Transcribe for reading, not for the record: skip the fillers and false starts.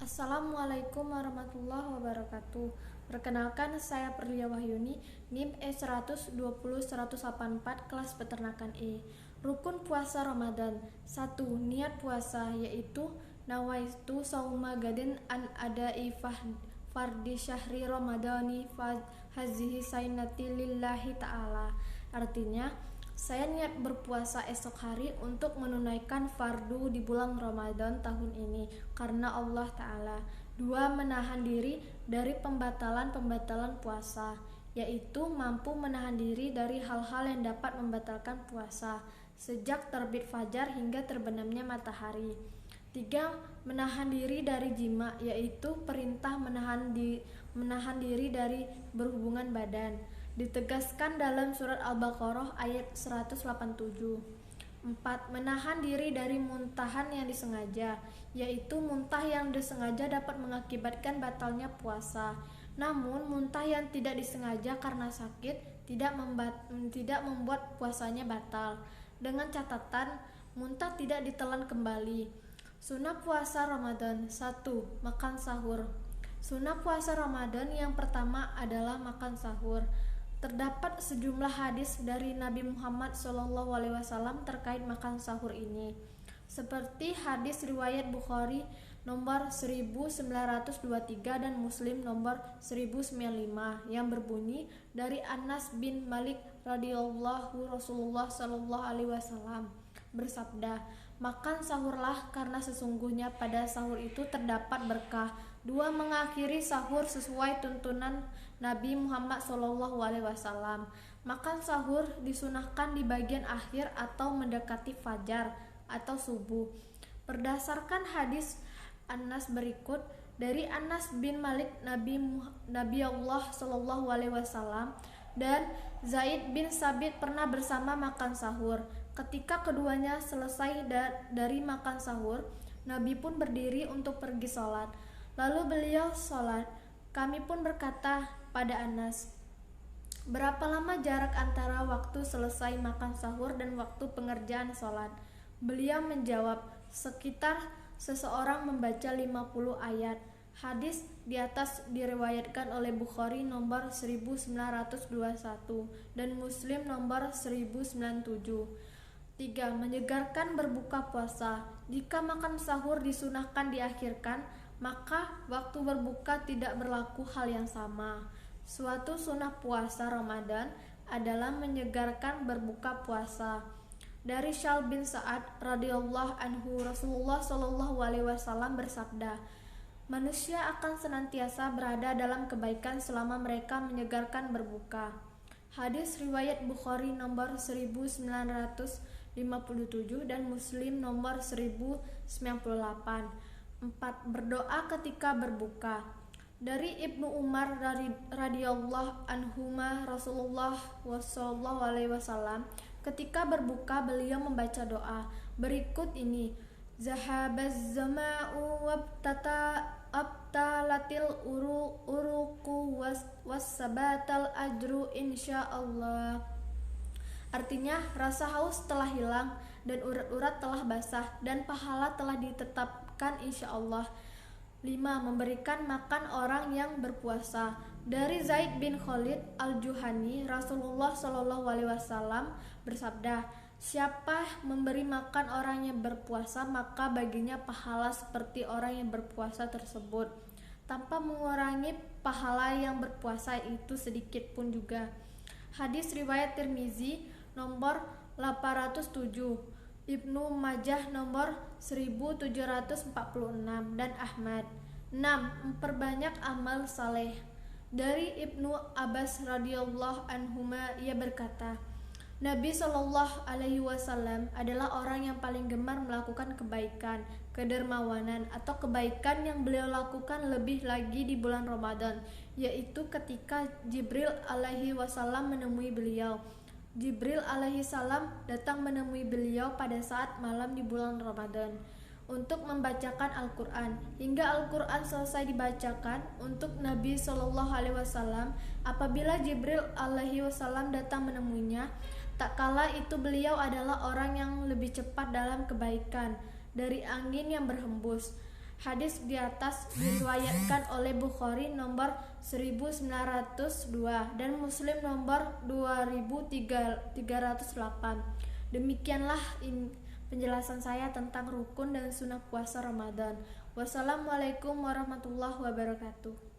Assalamualaikum warahmatullahi wabarakatuh. Perkenalkan, saya Perlia Wahyuni, NIM E120-184, kelas peternakan E. Rukun puasa Ramadan. 1. Niat puasa, yaitu nawaitu sauma gadin an adai fardi syahri ramadhani hazihi sainati lillahi ta'ala. Artinya, saya niat berpuasa esok hari untuk menunaikan fardu di bulan Ramadan tahun ini karena Allah Ta'ala. 2. Menahan diri dari pembatalan-pembatalan puasa, yaitu mampu menahan diri dari hal-hal yang dapat membatalkan puasa sejak terbit fajar hingga terbenamnya matahari. 3. Menahan diri dari jima, yaitu perintah menahan diri dari berhubungan badan, ditegaskan dalam surat Al-Baqarah ayat 187. 4. Menahan diri dari muntahan yang disengaja, yaitu muntah yang disengaja dapat mengakibatkan batalnya puasa. Namun, muntah yang tidak disengaja karena sakit tidak membuat puasanya batal, dengan catatan muntah tidak ditelan kembali. Sunnah puasa Ramadan. 1. Makan sahur. Sunnah puasa Ramadan yang pertama adalah makan sahur. Terdapat sejumlah hadis dari Nabi Muhammad SAW terkait makan sahur ini, seperti hadis riwayat Bukhari nomor 1923 dan Muslim nomor 1095 yang berbunyi dari Anas bin Malik radhiyallahu Rasulullah SAW bersabda, "Makan sahurlah karena sesungguhnya pada sahur itu terdapat berkah." 2. Mengakhiri sahur sesuai tuntunan Nabi Muhammad SAW. Makan sahur disunahkan di bagian akhir atau mendekati fajar atau subuh. Berdasarkan hadis Anas berikut, dari Anas bin Malik Nabi Allah SAW dan Zaid bin Sabit pernah bersama makan sahur. Ketika keduanya selesai dari makan sahur, Nabi pun berdiri untuk pergi sholat. Lalu beliau sholat. Kami pun berkata pada Anas, "Berapa lama jarak antara waktu selesai makan sahur dan waktu pengerjaan sholat?" Beliau menjawab, "Sekitar seseorang membaca 50 ayat." Hadis di atas diriwayatkan oleh Bukhari nomor 1921 dan Muslim nomor 1097. 3. Menyegarkan berbuka puasa. Jika makan sahur disunahkan diakhirkan, maka waktu berbuka tidak berlaku hal yang sama. Suatu sunnah puasa Ramadan adalah menyegarkan berbuka puasa. Dari Syal bin Sa'ad radhiyallahu anhu, Rasulullah SAW bersabda, "Manusia akan senantiasa berada dalam kebaikan selama mereka menyegarkan berbuka." Hadis riwayat Bukhari nomor 1957 dan Muslim nomor 1098. 4. Berdoa ketika berbuka. Dari Ibnu Umar radhiyallahu anhuma, Rasulullah SAW ketika berbuka beliau membaca doa berikut ini: "Zahabaz zama'u abtalatil uruku wassabatal ajru insyaallah." Artinya, rasa haus telah hilang dan urat-urat telah basah dan pahala telah ditetapkan insyaallah. 5. Memberikan makan orang yang berpuasa. Dari Zaid bin Khalid al-Juhani, Rasulullah SAW bersabda, "Siapa memberi makan orang yang berpuasa, maka baginya pahala seperti orang yang berpuasa tersebut, tanpa mengurangi pahala yang berpuasa itu sedikit pun juga." Hadis riwayat Tirmizi nomor 807, Ibnu Majah nomor 1746 dan Ahmad. 6. Memperbanyak amal saleh. Dari Ibnu Abbas radhiyallahu anhuma, ia berkata, Nabi SAW adalah orang yang paling gemar melakukan kebaikan, kedermawanan atau kebaikan yang beliau lakukan lebih lagi di bulan Ramadan, yaitu ketika Jibril alaihi wasallam menemui beliau. Jibril alaihi salam datang menemui beliau pada saat malam di bulan Ramadan untuk membacakan Al-Quran. Hingga Al-Quran selesai dibacakan untuk Nabi SAW, apabila Jibril alaihi wasallam datang menemuinya, tak kala itu beliau adalah orang yang lebih cepat dalam kebaikan dari angin yang berhembus. Hadis di atas diriwayatkan oleh Bukhari nomor 1902 dan Muslim nomor 2308. Demikianlah penjelasan saya tentang rukun dan sunnah puasa Ramadan. Wassalamualaikum warahmatullahi wabarakatuh.